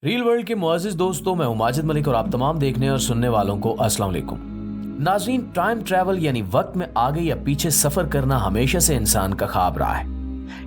Reel world के मुअज़्ज़िज़ दोस्तों, मैं हूं माजिद मलिक और आप तमाम देखने और सुनने वालों को अस्सलाम वालेकुम। नाज़रीन, टाइम ट्रैवल यानी वक्त में आगे या पीछे सफर करना हमेशा से इंसान का ख्वाब रहा है।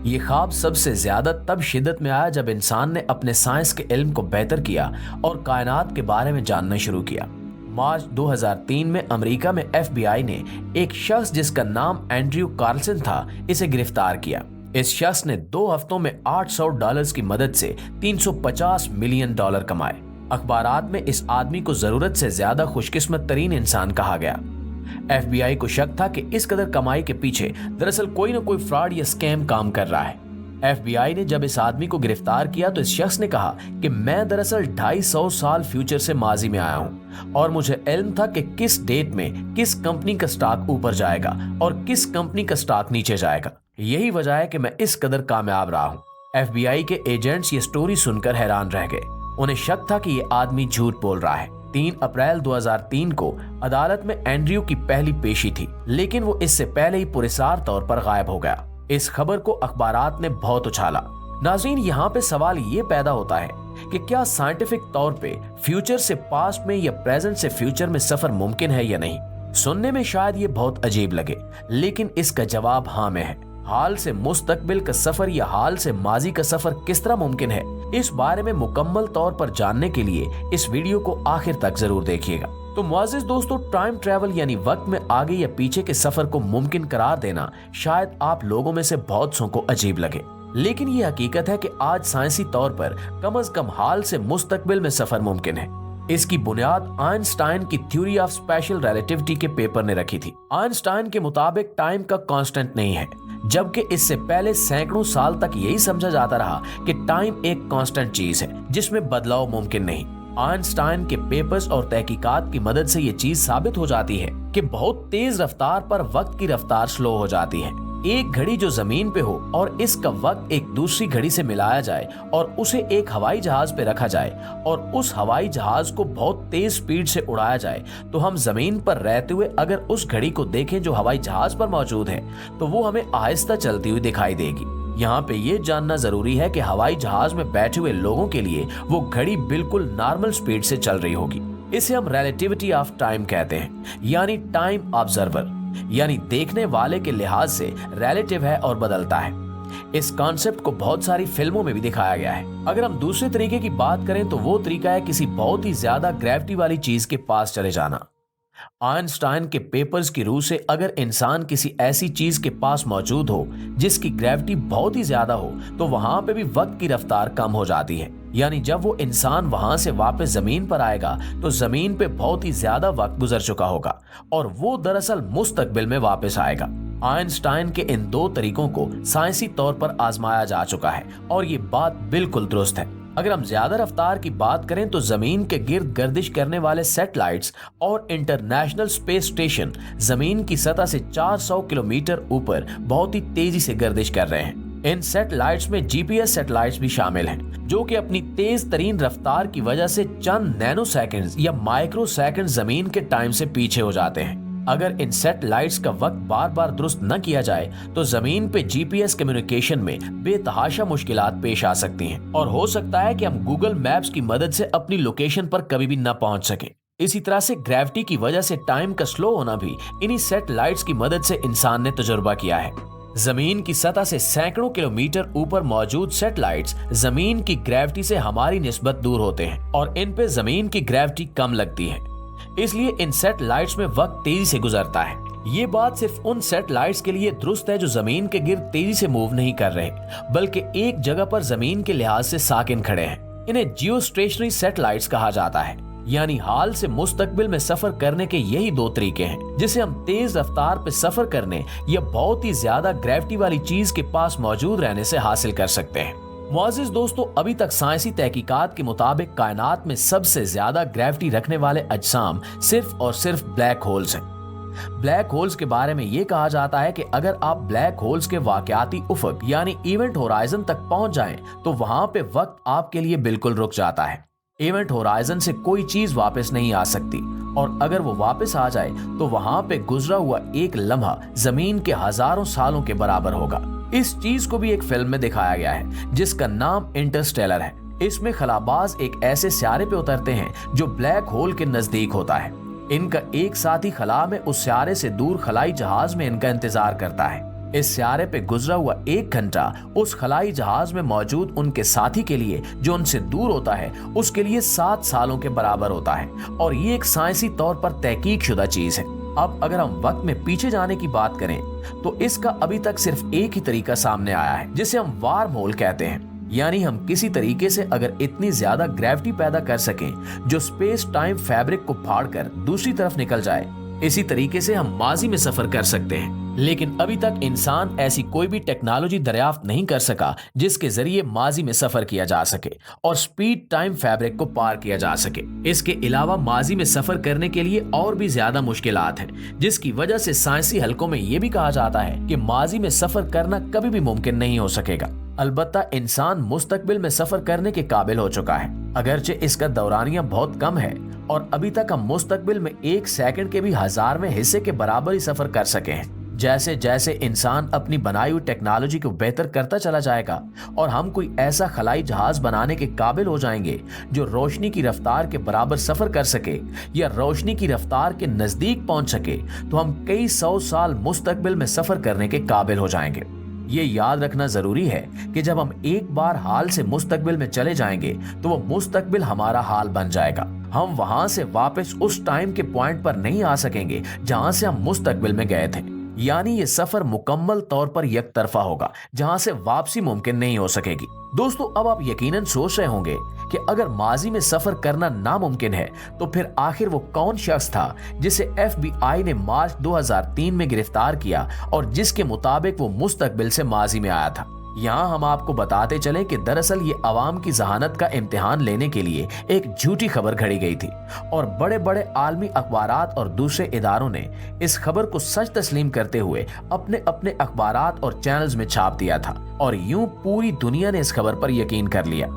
ये ख्वाब सबसे ज्यादा तब शिद्दत में आया जब इंसान ने अपने साइंस के इल्म को बेहतर किया और कायनात के बारे में जानना शुरू किया। मार्च 2003 में अमेरिका में FBI ने एक शख्स जिसका नाम एंड्रयू कार्लसन था, इसे गिरफ्तार किया। इस शख्स ने 2 हफ्तों में $800 की मदद से $350 मिलियन कमाए। अखबारात में इस आदमी को जरूरत से ज्यादा खुशकिस्मत तरीन इंसान कहा गया। FBI को शक था कि इस कदर कमाई के पीछे दरअसल कोई न कोई फ्रॉड या स्कैम काम कर रहा है। FBI ने जब इस आदमी को गिरफ्तार किया तो इस शख्स ने कहा कि मैं दरअसल 250 साल फ्यूचर से माजी में आया हूं और मुझे इल्म था कि किस डेट में किस कंपनी का स्टॉक ऊपर जाएगा और किस कंपनी का स्टॉक नीचे जाएगा। यही वजह है कि मैं इस कदर कामयाब रहा हूं। FBI के एजेंट्स ये स्टोरी सुनकर हैरान रह गए। उन्हें शक था कि ये आदमी झूठ बोल रहा है। 3 अप्रैल 2003 को अदालत में एंड्रयू की पहली पेशी थी, लेकिन वो इससे पहले ही पुरस्कार तौर पर गायब हो गया। इस खबर को अखबारात ने बहुत उछाला। नाज़रीन, यहाँ पे सवाल ये पैदा होता है कि क्या साइंटिफिक तौर पे फ्यूचर से पास्ट में या प्रेजेंट से फ्यूचर में सफर मुमकिन है या नहीं। सुनने में शायद ये बहुत अजीब लगे, लेकिन इसका जवाब हाँ में है। हाल से मुस्तकबिल का सफर या हाल से माजी का सफर किस तरह मुमकिन है, इस बारे में मुकम्मल तौर पर जानने के लिए इस वीडियो को आखिर तक जरूर देखिएगा। तो मुअज़्ज़िज़ दोस्तों, टाइम ट्रैवल यानी वक्त में आगे या पीछे के सफर को मुमकिन करार देना शायद आप लोगों में से बहुत सौ को अजीब लगे, लेकिन ये हकीकत है कि आज साइंसी तौर पर कम से कम हाल से मुस्तकबिल में सफर मुमकिन है। इसकी बुनियाद आइंस्टाइन की थ्योरी ऑफ स्पेशल रिलेटिविटी के पेपर ने रखी थी। आइंस्टाइन के मुताबिक टाइम का कांस्टेंट नहीं है, जबकि इससे पहले सैकड़ों साल तक यही समझा जाता रहा कि टाइम एक कांस्टेंट चीज है जिसमें बदलाव मुमकिन नहीं। आइंस्टाइन के पेपर्स और तहकीकात की मदद से ये चीज साबित हो जाती है कि बहुत तेज रफ्तार पर वक्त की रफ्तार स्लो हो जाती है। एक घड़ी जो जमीन पे हो और इसका वक्त एक दूसरी घड़ी से मिलाया जाए और उसे एक हवाई जहाज पे रखा जाए और उस हवाई जहाज को बहुत तेज स्पीड से उड़ाया जाए, तो हम जमीन पर रहते हुए अगर उस घड़ी को देखें जो हवाई जहाज पर मौजूद है, तो वो हमें आहिस्ता चलती हुई दिखाई देगी। यहाँ पे ये जानना जरूरी है कि हवाई जहाज में बैठे हुए लोगों के लिए वो घड़ी बिल्कुल नॉर्मल स्पीड से चल रही होगी। इसे हम रिलेटिविटी ऑफ टाइम कहते हैं, यानी टाइम ऑब्जर्वर यानी देखने वाले के लिहाज से रिलेटिव है और बदलता है। इस कॉन्सेप्ट को बहुत सारी फिल्मों में भी दिखाया गया है। अगर हम दूसरे तरीके की बात करें तो वो तरीका है किसी बहुत ही ज्यादा ग्रेविटी वाली चीज के पास चले जाना। आइंस्टाइन के पेपर्स की रूह से अगर इंसान किसी ऐसी चीज के पास मौजूद हो जिसकी ग्रेविटी बहुत ही ज्यादा हो, तो वहां पे भी वक्त की रफ्तार कम हो जाती है। यानी जब वो इंसान वहां से वापस जमीन पर आएगा तो जमीन पे बहुत ही ज्यादा वक्त गुजर चुका होगा और वो दरअसल मुस्तकबिल में वापस आएगा। आइंस्टाइन के इन 2 तरीकों को साइंसी तौर पर आजमाया जा चुका है और ये बात बिल्कुल दुरुस्त है। अगर हम ज्यादा रफ्तार की बात करें तो जमीन के गिर्द गर्दिश करने वाले सैटेलाइट्स और इंटरनेशनल स्पेस स्टेशन जमीन की सतह से 400 किलोमीटर ऊपर बहुत ही तेजी से गर्दिश कर रहे हैं। इन सैटेलाइट्स में GPS सैटेलाइट्स भी शामिल हैं, जो कि अपनी तेज तरीन रफ्तार की वजह से चंद नैनो सेकंड या माइक्रो सेकंड जमीन के टाइम से पीछे हो जाते हैं। अगर इन सैटेलाइट्स का वक्त बार बार दुरुस्त न किया जाए तो जमीन पे GPS कम्युनिकेशन में बेतहाशा मुश्किलात पेश आ सकती हैं और हो सकता है कि हम गूगल मैप्स की मदद से अपनी लोकेशन पर कभी भी न पहुंच सकें। इसी तरह से ग्रेविटी की वजह से टाइम का स्लो होना भी इन्हीं सैटेलाइट्स की मदद से इंसान ने तजुर्बा किया है। जमीन की सतह से सैकड़ों किलोमीटर ऊपर मौजूद सैटेलाइट्स जमीन की ग्रेविटी से हमारी निस्बत दूर होते हैं और इन पे जमीन की ग्रेविटी कम लगती है, इसलिए इन सैटेलाइट्स में वक्त तेजी से गुजरता है। ये बात सिर्फ उन सैटेलाइट्स के लिए दुरुस्त है जो जमीन के गिर्द तेजी से मूव नहीं कर रहे, बल्कि एक जगह पर जमीन के लिहाज से साकिन खड़े हैं। इन्हें जियो स्टेशनरी सैटेलाइट्स कहा जाता है। यानी हाल से मुस्तकबिल में सफर करने के यही 2 तरीके हैं जिसे हम तेज रफ्तार पे सफर करने या बहुत ही ज्यादा ग्रेविटी वाली चीज के पास मौजूद रहने से हासिल कर सकते हैं। मुअज़्ज़िज़ दोस्तों, अभी तक साइंसी तहकीकात के मुताबिक कायनात में सबसे ज्यादा ग्रेविटी रखने वाले अजसाम सिर्फ और सिर्फ ब्लैक होल्स हैं। ब्लैक होल्स के बारे में ये कहा जाता है कि अगर आप ब्लैक होल्स के वाकयाती उफक यानी इवेंट होराइजन तक पहुंच जाएं, तो वहां पे वक्त आपके लिए बिल्कुल रुक जाता है। इवेंट होराइजन से कोई चीज वापस नहीं आ सकती और अगर वो वापस आ जाए तो वहां पे गुजरा हुआ एक लम्हा जमीन के हजारों सालों के बराबर होगा। इस चीज को भी एक फिल्म में दिखाया गया है जिसका नाम इंटरस्टेलर है। इसमें खलाबाज एक ऐसे सियारे पे उतरते हैं जो ब्लैक होल के नजदीक होता है। इनका एक साथी खला में उस सियारे से दूर खलाई जहाज में इनका इंतजार करता है। इस सियारे पे गुजरा हुआ 1 घंटा उस खलाई जहाज में मौजूद उनके साथी के लिए, जो उनसे दूर होता है, उसके लिए 7 सालों के बराबर होता है। और ये एक साइंसी तौर पर तहकीक शुदा चीज है। अब अगर हम वक्त में पीछे जाने की बात करें तो इसका अभी तक सिर्फ एक ही तरीका सामने आया है, जिसे हम वार्म होल कहते हैं। यानी हम किसी तरीके से अगर इतनी ज्यादा ग्रेविटी पैदा कर सकें जो स्पेस टाइम फैब्रिक को फाड़कर दूसरी तरफ निकल जाए, इसी तरीके से हम माजी में सफर कर सकते हैं। लेकिन अभी तक इंसान ऐसी कोई भी टेक्नोलॉजी दरियाफ्त नहीं कर सका जिसके जरिए माजी में सफर किया जा सके और स्पीड टाइम फैब्रिक को पार किया जा सके। इसके अलावा माजी में सफर करने के लिए और भी ज्यादा मुश्किलात हैं, जिसकी वजह से साइंसी हलकों में यह भी कहा जाता है कि माजी में सफर करना कभी भी मुमकिन नहीं हो सकेगा। अलबत्ता इंसान मुस्तकबिल में सफर करने के काबिल हो चुका है, अगरचे इसका दौरानिया बहुत कम है और अभी तक हम मुस्तकबिल में 1 सेकंड के भी 1000वें हिस्से के बराबर ही सफर कर सके हैं। जैसे जैसे इंसान अपनी बनाई हुई टेक्नोलॉजी को बेहतर करता चला जाएगा और हम कोई ऐसा खलाई जहाज बनाने के काबिल हो जाएंगे जो रोशनी की रफ्तार के बराबर सफर कर सके या रोशनी की रफ्तार के नजदीक पहुंच सके, तो हम कई 100 साल मुस्तकबिल में सफर करने के काबिल हो जाएंगे। ये याद रखना जरूरी है कि जब हम एक बार हाल से मुस्तकबिल में चले जाएंगे तो वो मुस्तकबिल हमारा हाल बन जाएगा। हम वहां से वापस उस टाइम के पॉइंट पर नहीं आ सकेंगे जहां से हम मुस्तकबिल में गए थे। यानी ये सफर मुकम्मल तौर पर एक तरफा होगा, जहां से वापसी मुमकिन नहीं हो सकेगी। दोस्तों, अब आप यकीनन सोच रहे होंगे कि अगर माजी में सफर करना नामुमकिन है तो फिर आखिर वो कौन शख्स था जिसे FBI ने मार्च 2003 में गिरफ्तार किया और जिसके मुताबिक वो मुस्तकबिल से माजी में आया था। यहाँ हम आपको बताते चले कि दरअसल ये अवाम की जहानत का इम्तिहान लेने के लिए एक झूठी खबर घड़ी गई थी और बड़े बड़े आलमी अखबारात और दूसरे इदारों ने इस खबर को सच तस्लीम करते हुए अपने अपने अखबारात और चैनल्स में छाप दिया था और यूं पूरी दुनिया ने इस खबर पर यकीन कर लिया।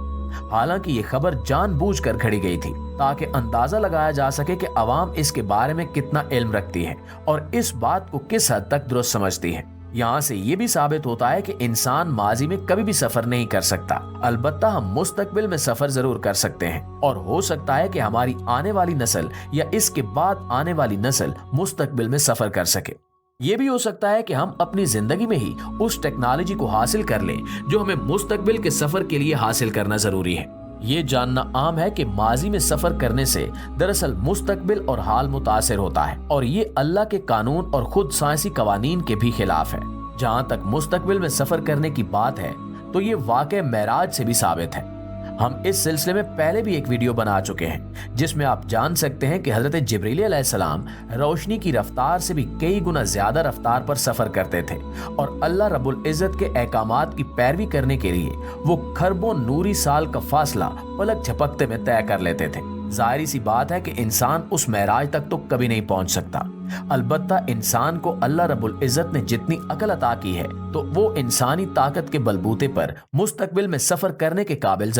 हालांकि ये खबर जानबूझकर घड़ी गई थी ताकि अंदाजा लगाया जा सके कि अवाम इसके बारे में कितना इल्म रखती है और इस बात को किस हद तक दुरुस्त समझती है। यहाँ से ये भी साबित होता है कि इंसान माजी में कभी भी सफर नहीं कर सकता, अलबत्ता हम मुस्तकबिल में सफर जरूर कर सकते हैं और हो सकता है कि हमारी आने वाली नस्ल या इसके बाद आने वाली नस्ल मुस्तकबिल में सफर कर सके। ये भी हो सकता है कि हम अपनी जिंदगी में ही उस टेक्नोलॉजी को हासिल कर लें जो हमें मुस्तकबिल के सफर के लिए हासिल करना जरूरी है। ये जानना आम है कि माजी में सफर करने से दरअसल मुस्तकबिल और हाल मुतासिर होता है और ये अल्लाह के कानून और खुद साइंसी कवानीन के भी खिलाफ है। जहां तक मुस्तकबिल में सफर करने की बात है तो ये वाक़ई मेराज से भी साबित है। हम इस सिलसिले में पहले भी एक वीडियो बना चुके हैं जिसमें आप जान सकते हैं कि हजरत जिब्रील अलैहिस्सलाम रोशनी की रफ्तार से भी कई गुना ज्यादा रफ्तार पर सफर करते थे और अल्लाह रब्बुल इज्जत के अहकामात की पैरवी करने के लिए वो खरबों नूरी साल का फासला पलक झपकते में तय कर लेते थे। जाहिर सी बात है कि इंसान उस महराज तक तो कभी नहीं पहुंच सकता, अलबत्ता इंसान को अल्लाह रब्बुल इज्जत ने जितनी अकल अता की है तो वो इंसानी ताकत के बलबूते पर मुस्तकबिल में सफर करने के काबिल